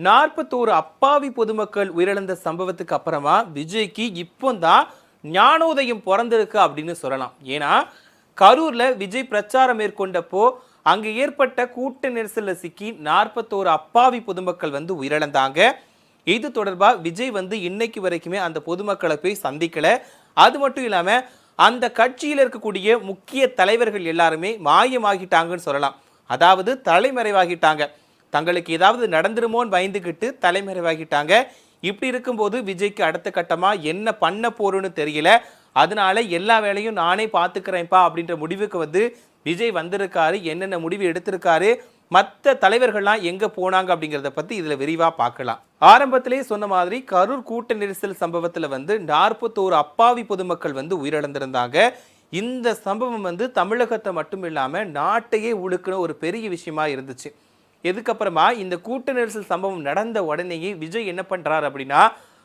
41 அப்பாவி பொதுமக்கள் உயிரிழந்த சம்பவத்துக்கு அப்புறமா விஜய்க்கு இப்போதான் ஞானோதயம் பிறந்திருக்கு அப்படின்னு சொல்லலாம். ஏன்னா கரூர்ல விஜய் பிரச்சாரம் மேற்கொண்டப்போ அங்க ஏற்பட்ட கூட்ட நெரிசல்ல சிக்கி 41 அப்பாவி பொதுமக்கள் உயிரிழந்தாங்க. இது தொடர்பா விஜய் இன்னைக்கு வரைக்குமே அந்த பொதுமக்களை போய் சந்திக்கல. அது மட்டும் இல்லாம அந்த கட்சியில் இருக்கக்கூடிய முக்கிய தலைவர்கள் எல்லாருமே மாயமாகிட்டாங்கன்னு சொல்லலாம். அதாவது தலைமறைவாகிட்டாங்க. தங்களுக்கு ஏதாவது நடந்துருமோன்னு பயந்துக்கிட்டு தலைமறைவாகிட்டாங்க. இப்படி இருக்கும்போது விஜய்க்கு அடுத்த கட்டமா என்ன பண்ண போறோன்னு தெரியல. அதனால எல்லா வேலையும் நானே பார்த்துக்கிறேன்ப்பா அப்படின்ற முடிவுக்கு விஜய் வந்திருக்காரு. என்னென்ன முடிவு எடுத்திருக்காரு, மற்ற தலைவர்கள்லாம் எங்க போனாங்க அப்படிங்கிறத பத்தி இதுல விரிவா பார்க்கலாம். ஆரம்பத்திலே சொன்ன மாதிரி கரூர் கூட்ட நெரிசல் சம்பவத்துல 41 அப்பாவி பொதுமக்கள் உயிரிழந்திருந்தாங்க. இந்த சம்பவம் தமிழகத்தை மட்டும் இல்லாம நாட்டையே உழுக்குன ஒரு பெரிய விஷயமா இருந்துச்சு. எதுக்கப்புறமா இந்த கூட்ட நெரிசல் சம்பவம் நடந்த உடனேயே விஜய் என்ன பண்றாரு அப்படின்னா,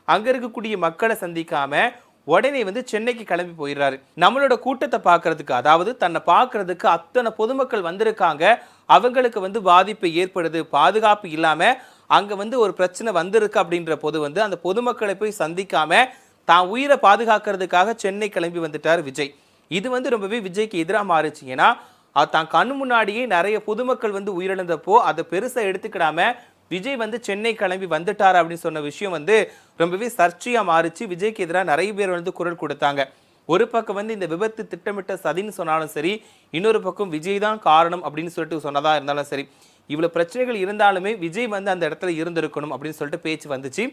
அங்க இருக்கக்கூடிய மக்களை சந்திக்காம உடனே சென்னைக்கு கிளம்பி போயிடுறாரு. நம்மளோட கூட்டத்தை பார்க்கறதுக்கு, அதாவது தன்னை பார்க்கறதுக்கு அத்தனை பொதுமக்கள் வந்திருக்காங்க, அவங்களுக்கு பாதிப்பு ஏற்படுது, பாதுகாப்பு இல்லாம அங்க ஒரு பிரச்சனை வந்திருக்கு அப்படின்ற போது அந்த பொதுமக்களை போய் சந்திக்காம தான் உயிரை பாதுகாக்கிறதுக்காக சென்னை கிளம்பி வந்துட்டார் விஜய். இது ரொம்பவே விஜய்க்கு எதிராக மாறுச்சு. ஏன்னா தான் கண்ணு முன்னாடியே நிறைய பொதுமக்கள் உயிரிழந்தப்போ அதை பெருசா எடுத்துக்கிடாம விஜய் சென்னை கிளம்பி வந்துட்டார் அப்படின்னு சொன்ன விஷயம் ரொம்பவே சர்ச்சையா மாறிச்சு. விஜய்க்கு எதிராக நிறைய பேர் குரல் கொடுத்தாங்க. ஒரு பக்கம் இந்த விபத்து திட்டமிட்ட சதின்னு சொன்னாலும் சரி, இன்னொரு பக்கம் விஜய் தான் காரணம் அப்படின்னு சொல்லிட்டு சொன்னதா இருந்தாலும் சரி, இவ்வளவு பிரச்சனைகள் இருந்தாலுமே விஜய் அந்த இடத்துல இருந்திருக்கணும் அப்படின்னு சொல்லிட்டு பேச்சு வந்துச்சு.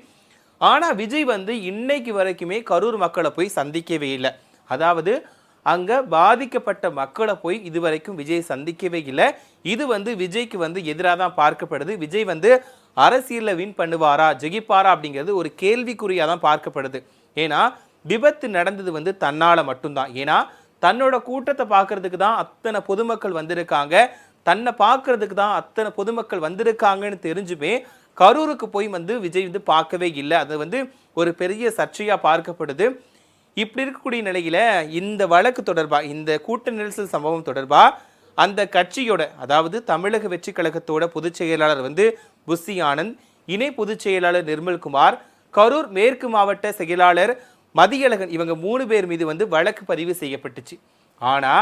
ஆனா விஜய் இன்னைக்கு வரைக்குமே கரூர் மக்களை போய் சந்திக்கவே இல்லை. அதாவது அங்க பாதிக்கப்பட்ட மக்களை போய் இதுவரைக்கும் விஜய் சந்திக்கவே இல்லை. இது விஜய்க்கு எதிராக தான் பார்க்கப்படுது. விஜய் அரசியலில் வின் பண்ணுவாரா, ஜெயிப்பாரா அப்படிங்கிறது ஒரு கேள்விக்குறியா தான் பார்க்கப்படுது. ஏன்னா விபத்து நடந்தது தன்னால மட்டும்தான். ஏன்னா தன்னோட கூட்டத்தை பார்க்கறதுக்கு தான் அத்தனை பொதுமக்கள் வந்திருக்காங்க, தன்னை பார்க்கறதுக்கு தான் அத்தனை பொதுமக்கள் வந்திருக்காங்கன்னு தெரிஞ்சுமே கரூருக்கு போய் விஜய் பார்க்கவே இல்லை. அது ஒரு பெரிய சர்ச்சையா பார்க்கப்படுது. இப்படி இருக்கக்கூடிய நிலையில இந்த வழக்கு தொடர்பா, இந்த கூட்ட நெரிசல் சம்பவம் தொடர்பா அந்த கட்சியோட, அதாவது தமிழக வெற்றி கழகத்தோட பொதுச் செயலாளர் புஷி ஆனந்த், இணை பொதுச் செயலாளர் நிர்மல்குமார், கரூர் மேற்கு மாவட்ட செயலாளர் மதியழகன், இவங்க 3 பேர் மீது வழக்கு பதிவு செய்யப்பட்டுச்சு. ஆனா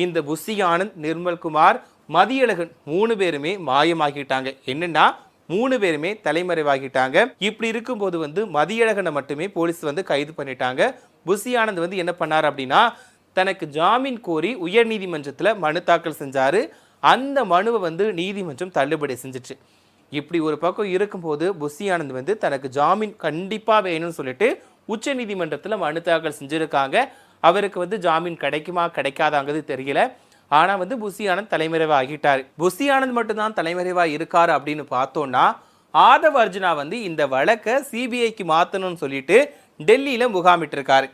இந்த புஷி ஆனந்த், நிர்மல்குமார், மதியழகன் 3 பேருமே மாயமாகிட்டாங்க. என்னன்னா 3 பேருமே தலைமறைவாகிட்டாங்க. இப்படி இருக்கும்போது மதியழகனை மட்டுமே போலீஸ் கைது பண்ணிட்டாங்க. புஷி ஆனந்த் என்ன பண்ணார் அப்படின்னா, தனக்கு ஜாமீன் கோரி உயர் நீதிமன்றத்தில் மனு தாக்கல் செஞ்சாரு. அந்த மனுவை நீதிமன்றம் தள்ளுபடி செஞ்சிச்சு. இப்படி ஒரு பக்கம் இருக்கும்போது புஷி ஆனந்த் தனக்கு ஜாமீன் கண்டிப்பா வேணும்னு சொல்லிட்டு உச்ச நீதிமன்றத்தில் மனு தாக்கல் செஞ்சிருக்காங்க. அவருக்கு ஜாமீன் கிடைக்குமா கிடைக்காதாங்கிறது தெரியல. ஆனா புஷி ஆனந்த் தலைமறைவா ஆகிட்டாரு. புஷி ஆனந்த் மட்டும்தான் தலைமறைவா இருக்காரு அப்படின்னு பார்த்தோம்னா, ஆதவ் அர்ஜுனா இந்த வழக்கை சிபிஐக்கு மாத்தணும்னு சொல்லிட்டு டெல்லியில முகாமிட்டு இருக்காரு.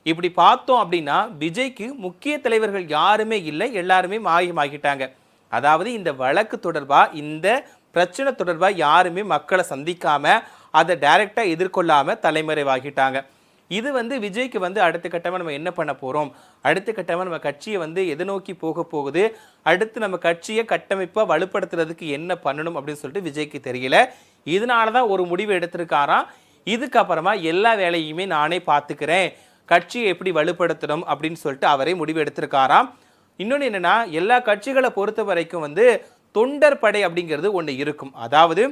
இப்படி பார்த்தோம் அப்படின்னா விஜய்க்கு முக்கிய தலைவர்கள் யாருமே இல்லை, எல்லாருமே மாயமாகிட்டாங்க. அதாவது இந்த வழக்கு தொடர்பா, இந்த பிரச்சனை தொடர்பா யாருமே மக்களை சந்திக்காம அதை டைரக்டா எதிர்கொள்ளாம தலைமறைவாகிட்டாங்க. இது விஜய்க்கு அடுத்த கட்டமா நம்ம என்ன பண்ண போறோம், அடுத்த கட்டமா நம்ம கட்சியை எதை நோக்கி போக போகுது, அடுத்து நம்ம கட்சியை கட்டமைப்பா வலுப்படுத்துறதுக்கு என்ன பண்ணணும் அப்படின்னு சொல்லிட்டு விஜய்க்கு தெரியல. இதனாலதான் ஒரு முடிவு எடுத்திருக்காராம். இதுக்கப்புறமா எல்லா வேலையுமே நானே பார்த்துக்கிறேன், கட்சியை எப்படி வலுப்படுத்தணும் அப்படின்னு சொல்லிட்டு அவரே முடிவு எடுத்திருக்காராம். இன்னொன்று என்னன்னா, எல்லா கட்சிகளை பொறுத்த வரைக்கும் தொண்டர் படை அப்படிங்கிறது ஒன்று இருக்கும். அதாவது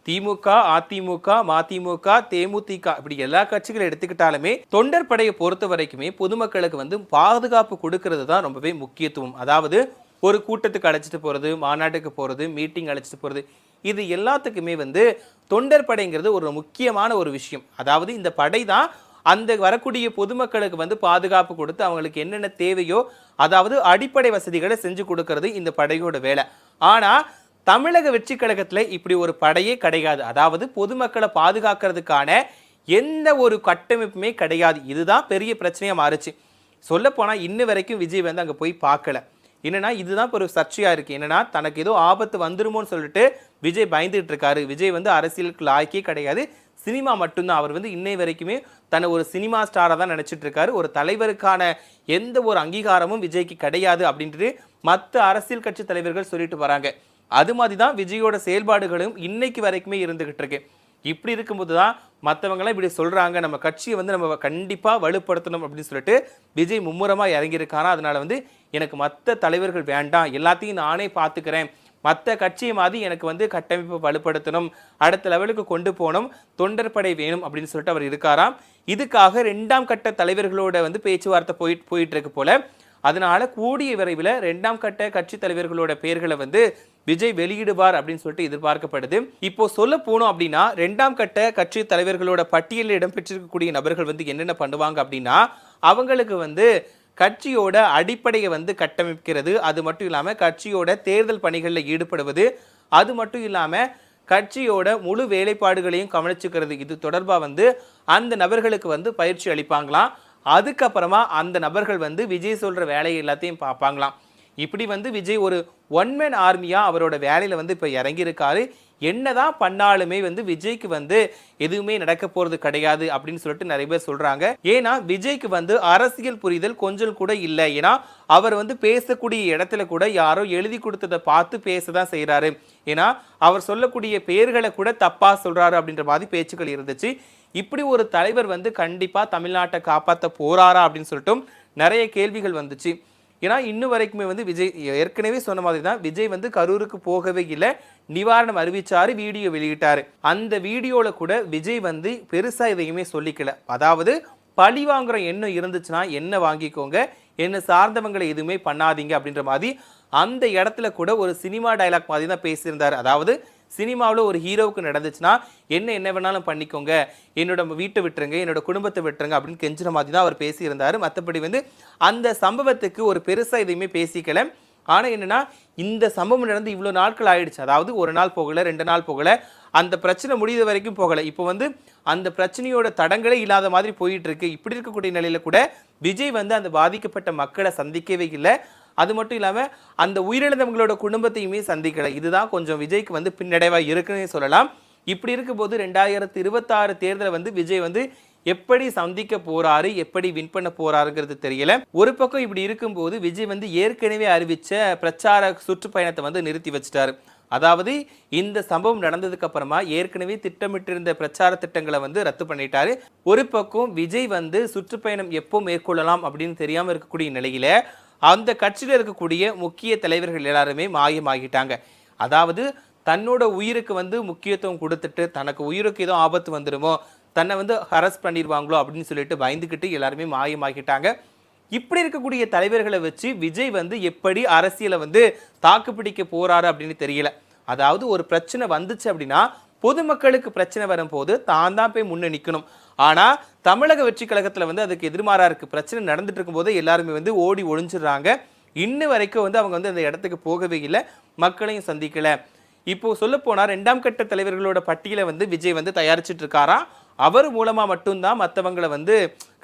திமுக, அதிமுக, மதிமுக, தேமுதிக இப்படி எல்லா கட்சிகளை எடுத்துக்கிட்டாலுமே தொண்டர் படையை பொறுத்த வரைக்குமே பொதுமக்களுக்கு பாதுகாப்பு கொடுக்கறது தான் ரொம்பவே முக்கியத்துவம். அதாவது ஒரு கூட்டத்துக்கு அழைச்சிட்டு போறது, மாநாட்டுக்கு போறது, மீட்டிங் அழைச்சிட்டு போறது, இது எல்லாத்துக்குமே தொண்டர் படைங்கிறது ஒரு முக்கியமான ஒரு விஷயம். அதாவது இந்த படை தான் அந்த வரக்கூடிய பொதுமக்களுக்கு பாதுகாப்பு கொடுத்து அவங்களுக்கு என்னென்ன தேவையோ, அதாவது அடிப்படை வசதிகளை செஞ்சு கொடுக்கறது இந்த படையோட வேலை. ஆனா தமிழக வெற்றி கழகத்துல இப்படி ஒரு படையே கிடையாது. அதாவது பொதுமக்களை பாதுகாக்கிறதுக்கான எந்த ஒரு கட்டமைப்புமே கிடையாது. இதுதான் பெரிய பிரச்சனையா மாறுச்சு. சொல்ல போனா இன்ன வரைக்கும் விஜய் அங்க போய் பார்க்கல. என்னன்னா இதுதான் ஒரு சர்ச்சையா இருக்கு. என்னன்னா தனக்கு ஏதோ ஆபத்து வந்துருமோன்னு சொல்லிட்டு விஜய் பயந்துட்டு இருக்காரு. விஜய் அரசியலுக்கு லாய்க்கே கிடையாது, சினிமா மட்டும்தான். அவர் இன்னை வரைக்குமே தன்னை ஒரு சினிமா ஸ்டாரா தான் நினைச்சிட்டு இருக்காரு. ஒரு தலைவருக்கான எந்த ஒரு அங்கீகாரமும் விஜய்க்கு கிடையாது அப்படின்ட்டு மற்ற அரசியல் கட்சி தலைவர்கள் சொல்லிட்டு வராங்க. அது மாதிரி தான் விஜயோட செயல்பாடுகளும் இன்னைக்கு வரைக்குமே இருந்துகிட்டு இருக்கு. இப்படி இருக்கும்போது தான் மற்றவங்களாம் இப்படி சொல்றாங்க, நம்ம கட்சியை வந்து நம்ம கண்டிப்பா வலுப்படுத்தணும் அப்படின்னு சொல்லிட்டு விஜய் மும்முரமா இறங்கியிருக்காரா. அதனால வந்து எனக்கு மற்ற தலைவர்கள் வேண்டாம், எல்லாத்தையும் நானே பார்த்துக்கிறேன், மற்ற கட்சியை மாதிரி எனக்கு வந்து கட்டமைப்பு வலுப்படுத்தணும், அடுத்த லெவலுக்கு கொண்டு போகணும், தொண்டர் படை வேணும் அப்படின்னு சொல்லிட்டு அவர் இருக்காராம். இதுக்காக 2ஆம் கட்ட தலைவர்களோட வந்து பேச்சுவார்த்தை போயிட்டு இருக்கு போல. அதனால கூடிய விரைவில் 2ஆம் கட்ட கட்சி தலைவர்களோட பெயர்களை வந்து விஜய் வெளியிடுவார் அப்படின்னு சொல்லிட்டு எதிர்பார்க்கப்படுது. இப்போ சொல்ல போனோம் அப்படின்னா 2ஆம் கட்ட கட்சி தலைவர்களோட பட்டியலில் இடம்பெற்றிருக்கக்கூடிய நபர்கள் வந்து என்னென்ன பண்ணுவாங்க அப்படின்னா, அவங்களுக்கு வந்து கட்சியோட அடிப்படையை வந்து கட்டமைக்கிறது, அது மட்டும் இல்லாமல் கட்சியோட தேர்தல் பணிகளில் ஈடுபடுவது, அது மட்டும் இல்லாமல் கட்சியோட முழு வேலைப்பாடுகளையும் கவனிச்சுக்கிறது, இது தொடர்பாக வந்து அந்த நபர்களுக்கு வந்து பயிற்சி அளிப்பாங்களாம். அதுக்கப்புறமா அந்த நபர்கள் வந்து விஜய் சொல்கிற வேலையை எல்லாத்தையும் பார்ப்பாங்களாம். இப்படி வந்து விஜய் ஒரு ஒன் மேன் ஆர்மியாக அவரோட வேலையில் வந்து இப்போ இறங்கியிருக்காரு. என்னதான் பண்ணாலுமே வந்து விஜய்க்கு வந்து எதுவுமே நடக்க போகிறது கிடையாது அப்படின்னு சொல்லிட்டு நிறைய பேர் சொல்கிறாங்க. ஏன்னா விஜய்க்கு வந்து அரசியல் புரிதல் கொஞ்சம் கூட இல்லை. ஏன்னா அவர் வந்து பேசக்கூடிய இடத்துல கூட யாரோ எழுதி கொடுத்ததை பார்த்து பேச தான் செய்கிறாரு. ஏன்னா அவர் சொல்லக்கூடிய பெயர்களை கூட தப்பாக சொல்கிறாரு அப்படின்ற மாதிரி பேச்சுக்கள் இருந்துச்சு. இப்படி ஒரு தலைவர் வந்து கண்டிப்பாக தமிழ்நாட்டை காப்பாற்ற போறாரா அப்படின்னு சொல்லிட்டும் நிறைய கேள்விகள் வந்துச்சு. ஏன்னா இன்னும் வரைக்குமே வந்து விஜய் ஏற்கனவே சொன்ன மாதிரி தான், விஜய் வந்து கரூருக்கு போகவே இல்லை, நிவாரணம் அறிவிச்சாரு, வீடியோ வெளியிட்டாரு. அந்த வீடியோவில் கூட விஜய் வந்து பெருசாக எதையுமே சொல்லிக்கல. அதாவது பழி வாங்குற எண்ணம் இருந்துச்சுன்னா என்ன வாங்கிக்கோங்க, என்ன சார்ந்தவங்களை எதுவுமே பண்ணாதீங்க அப்படின்ற மாதிரி அந்த இடத்துல கூட ஒரு சினிமா டைலாக் மாதிரி தான் பேசியிருந்தார். அதாவது சினிமாவில் ஒரு ஹீரோவுக்கு நடந்துச்சுன்னா என்ன வேணாலும் பண்ணிக்கோங்க, என்னோட வீட்டை விட்டுருங்க, என்னோட குடும்பத்தை விட்டுருங்க அப்படின்னு கெஞ்சுற மாதிரி தான் அவர் பேசியிருந்தார். மற்றபடி வந்து அந்த சம்பவத்துக்கு ஒரு பெருசாக எதையுமே பேசிக்கல. ஆனால் என்னென்னா இந்த சம்பவம் நடந்து இவ்வளோ நாட்கள் ஆயிடுச்சு. அதாவது ஒரு நாள் போகலை, 2 நாள் போகலை, அந்த பிரச்சனை முடிந்த வரைக்கும் போகலை. இப்போ வந்து அந்த பிரச்சனையோட தடங்களே இல்லாத மாதிரி போயிட்டு இருக்கு. இப்படி இருக்கக்கூடிய நிலையில கூட விஜய் வந்து அந்த பாதிக்கப்பட்ட மக்களை சந்திக்கவே இல்லை. அது மட்டும் இல்லாமல் அந்த உயிரிழந்தவங்களோட குடும்பத்தையுமே சந்திக்கலை. இதுதான் கொஞ்சம் விஜய்க்கு வந்து பின்னடைவாக இருக்குன்னு சொல்லலாம். இப்படி இருக்கும்போது 2026 தேர்தலை வந்து விஜய் வந்து எப்படி சந்திக்க போறாரு, எப்படி வின் பண்ண போறாருங்கிறது தெரியல. ஒரு பக்கம் இப்படி இருக்கும்போது விஜய் வந்து ஏற்கனவே அறிவிச்ச பிரச்சார சுற்றுப்பயணத்தை வந்து நிறுத்தி வச்சுட்டாரு. அதாவது இந்த சம்பவம் நடந்ததுக்கு அப்புறமா ஏற்கனவே திட்டமிட்டிருந்த பிரச்சார திட்டங்களை வந்து ரத்து பண்ணிட்டாரு. ஒரு பக்கம் விஜய் வந்து சுற்றுப்பயணம் எப்போ மேற்கொள்ளலாம் அப்படின்னு தெரியாம இருக்கக்கூடிய நிலையில அந்த கட்சியில் இருக்கக்கூடிய முக்கிய தலைவர்கள் எல்லாருமே மாயமாகிட்டாங்க. அதாவது தன்னோட உயிருக்கு வந்து முக்கியத்துவம் கொடுத்துட்டு தனக்கு உயிருக்கு ஏதோ ஆபத்து வந்துடுமோ, தன்னை வந்து ஹரஸ் பண்ணிடுவாங்களோ அப்படின்னு சொல்லிட்டு பயந்துக்கிட்டு எல்லாருமே மாயமாகிட்டாங்க. இப்படி இருக்கக்கூடிய தலைவர்களை வச்சு விஜய் வந்து எப்படி அரசியலை வந்து தாக்கு பிடிக்க போறாரு அப்படின்னு தெரியல. அதாவது ஒரு பிரச்சனை வந்துச்சு அப்படின்னா பொதுமக்களுக்கு பிரச்சனை வரும்போது தான் போய் முன்ன நிற்கணும். ஆனால் தமிழக வெற்றி கழகத்தில் வந்து அதுக்கு எதிர்மாறா இருக்கு. பிரச்சனை நடந்துட்டு இருக்கும்போது எல்லாருமே வந்து ஓடி ஒளிஞ்சிடுறாங்க. இன்ன வரைக்கும் வந்து அவங்க வந்து அந்த இடத்துக்கு போகவே இல்லை, மக்களையும் சந்திக்கல. இப்போ சொல்ல போனா 2ஆம் கட்ட தலைவர்களோட பட்டியலை வந்து விஜய் வந்து தயாரிச்சுட்டு இருக்காரா. அவர் மூலமா மட்டும்தான் மற்றவங்களை வந்து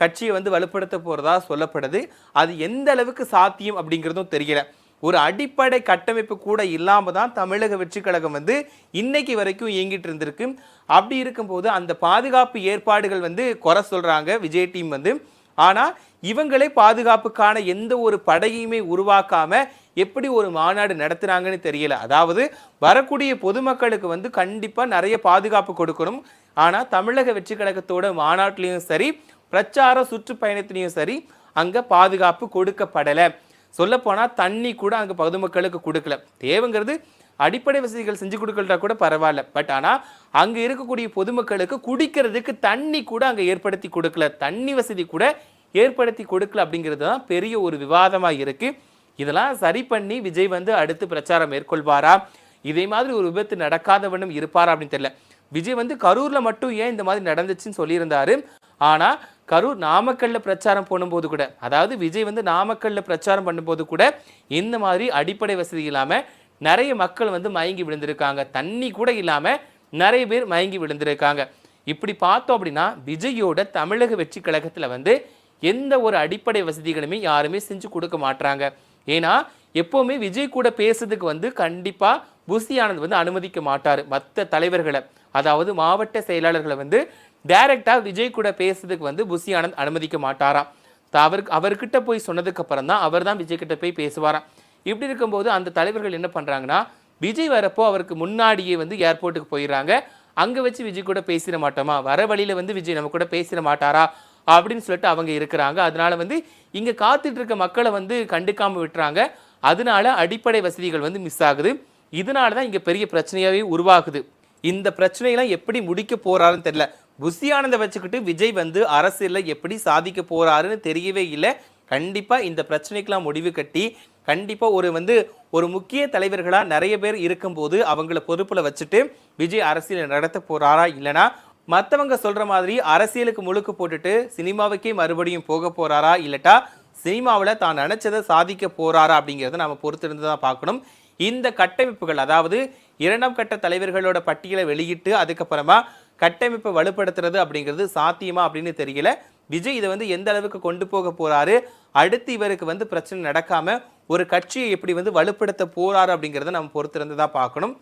கட்சியை வந்து வலுப்படுத்த போறதா சொல்லப்படுது. அது எந்த அளவுக்கு சாத்தியம் அப்படிங்கிறதும் தெரியல. ஒரு அடிப்படை கட்டமைப்பு கூட இல்லாம தான் தமிழக வெற்றி கழகம் வந்து இன்னைக்கு வரைக்கும் இயங்கிட்டு இருந்திருக்கு. அப்படி இருக்கும்போது அந்த பாதுகாப்பு ஏற்பாடுகள் வந்து குறை சொல்றாங்க விஜய் டீம் வந்து. ஆனா இவங்களே பாதுகாப்புக்கான எந்த ஒரு படையுமே உருவாக்காம எப்படி ஒரு மாநாடு நடத்துறாங்கன்னு தெரியல. அதாவது வரக்கூடிய பொதுமக்களுக்கு வந்து கண்டிப்பா நிறைய பாதுகாப்பு கொடுக்கணும். ஆனா தமிழக வெற்றி கழகத்தோட மாநாட்டிலையும் சரி, பிரச்சார சுற்றுப்பயணத்திலையும் சரி, அங்க பாதுகாப்பு கொடுக்கப்படலை. சொல்லப்போனா தண்ணி கூட அங்க பொதுமக்களுக்கு கொடுக்கல. தேவைங்கிறது அடிப்படை வசதிகள் செஞ்சு கொடுக்கலட்டா கூட பரவாயில்ல. பட் ஆனால் அங்கே இருக்கக்கூடிய பொதுமக்களுக்கு குடிக்கிறதுக்கு தண்ணி கூட அங்கே ஏற்படுத்தி கொடுக்கல, தண்ணி வசதி கூட ஏற்படுத்தி கொடுக்கல அப்படிங்கிறது தான் பெரிய ஒரு விவாதமாக இருக்குது. இதெல்லாம் சரி பண்ணி விஜய் வந்து அடுத்து பிரச்சாரம் மேற்கொள்வாரா, இதே மாதிரி ஒரு விபத்து நடக்காதவனும் இருப்பாரா அப்படின்னு தெரியல. விஜய் வந்து கரூரில் மட்டும் ஏன் இந்த மாதிரி நடந்துச்சுன்னு சொல்லியிருந்தாரு. ஆனால் கரூர் நாமக்கல்ல பிரச்சாரம் பண்ணும்போது கூட, அதாவது விஜய் வந்து நாமக்கல்ல பிரச்சாரம் பண்ணும்போது கூட இந்த மாதிரி அடிப்படை வசதி இல்லாமல் நிறைய மக்கள் வந்து மயங்கி விழுந்திருக்காங்க. தண்ணி கூட இல்லாமல் நிறைய பேர் மயங்கி விழுந்திருக்காங்க. இப்படி பார்த்தோம் அப்படின்னா விஜயோட தமிழக வெற்றி கழகத்தில் வந்து எந்த ஒரு அடிப்படை வசதிகளுமே யாருமே செஞ்சு கொடுக்க மாட்டாங்க. ஏன்னா எப்போவுமே விஜய் கூட பேசுறதுக்கு வந்து கண்டிப்பாக புசி ஆனந்த் வந்து அனுமதிக்க மாட்டார். மற்ற தலைவர்களை, அதாவது மாவட்ட செயலாளர்களை வந்து டைரக்டாக விஜய் கூட பேசுறதுக்கு வந்து புசி ஆனந்த் அனுமதிக்க மாட்டாராம். அவர்கிட்ட போய் சொன்னதுக்கு அப்புறம் தான் அவர் தான் விஜய் கிட்ட போய் பேசுவாராம். இப்படி இருக்கும்போது அந்த தலைவர்கள் என்ன பண்ணுறாங்கன்னா, விஜய் வரப்போ அவருக்கு முன்னாடியே வந்து ஏர்போர்ட்டுக்கு போயிடுறாங்க. அங்க வச்சு விஜய் கூட பேசிட மாட்டோமா, வர வழியில வந்து விஜய் நம்ம கூட பேசிட மாட்டாரா அப்படின்னு சொல்லிட்டு அவங்க இருக்கிறாங்க. அதனால வந்து இங்க காத்துட்டு இருக்க மக்களை வந்து கண்டுக்காம விட்டுறாங்க. அதனால அடிப்படை வசதிகள் வந்து மிஸ் ஆகுது. இதனால தான் இங்க பெரிய பிரச்சனையாவே உருவாகுது. இந்த பிரச்சனையெல்லாம் எப்படி முடிக்க போறாருன்னு தெரியல. புஷி ஆனந்த வச்சுக்கிட்டு விஜய் வந்து அரசியல்ல எப்படி சாதிக்க போறாருன்னு தெரியவே இல்ல. கண்டிப்பா இந்த பிரச்சனைக்கெல்லாம் முடிவு கட்டி, கண்டிப்பா ஒரு முக்கிய தலைவர்களா நெறைய பேர் இருக்கும்போது அவங்கள பொறுப்புல வச்சுட்டு விஜய் அரசியல நடத்த போறாரா? இல்லனா மத்தவங்க சொல்ற மாதிரி அரசியலுக்கு முழுக்கு போட்டுட்டு சினிமாவுக்கே மறுபடியும் போக போறாரா? இல்லட்டா சினிமாவுல தான் நினைச்சதை சாதிக்க போறாரா? அப்படிங்கிறத நாம பொறுத்திருந்து தான் பார்க்கணும். இந்த கட்டமைப்புகள், அதாவது 2ஆம் கட்ட தலைவர்களோட பட்டியலை வெளியிட்டு அதுக்கப்புறமா கட்டமைப்பை வலுப்படுத்துறது அப்படிங்கிறது சாத்தியமா அப்படின்னு தெரியல. விஜய் இதை வந்து எந்த அளவுக்கு கொண்டு போக போறாரு, அடுத்து இவருக்கு வந்து பிரச்சனை நடக்காம ஒரு கட்சியை எப்படி வந்து வலுப்படுத்த போறாரு அப்படிங்கிறத நம்ம பொறுத்திருந்து தான் பார்க்கணும்.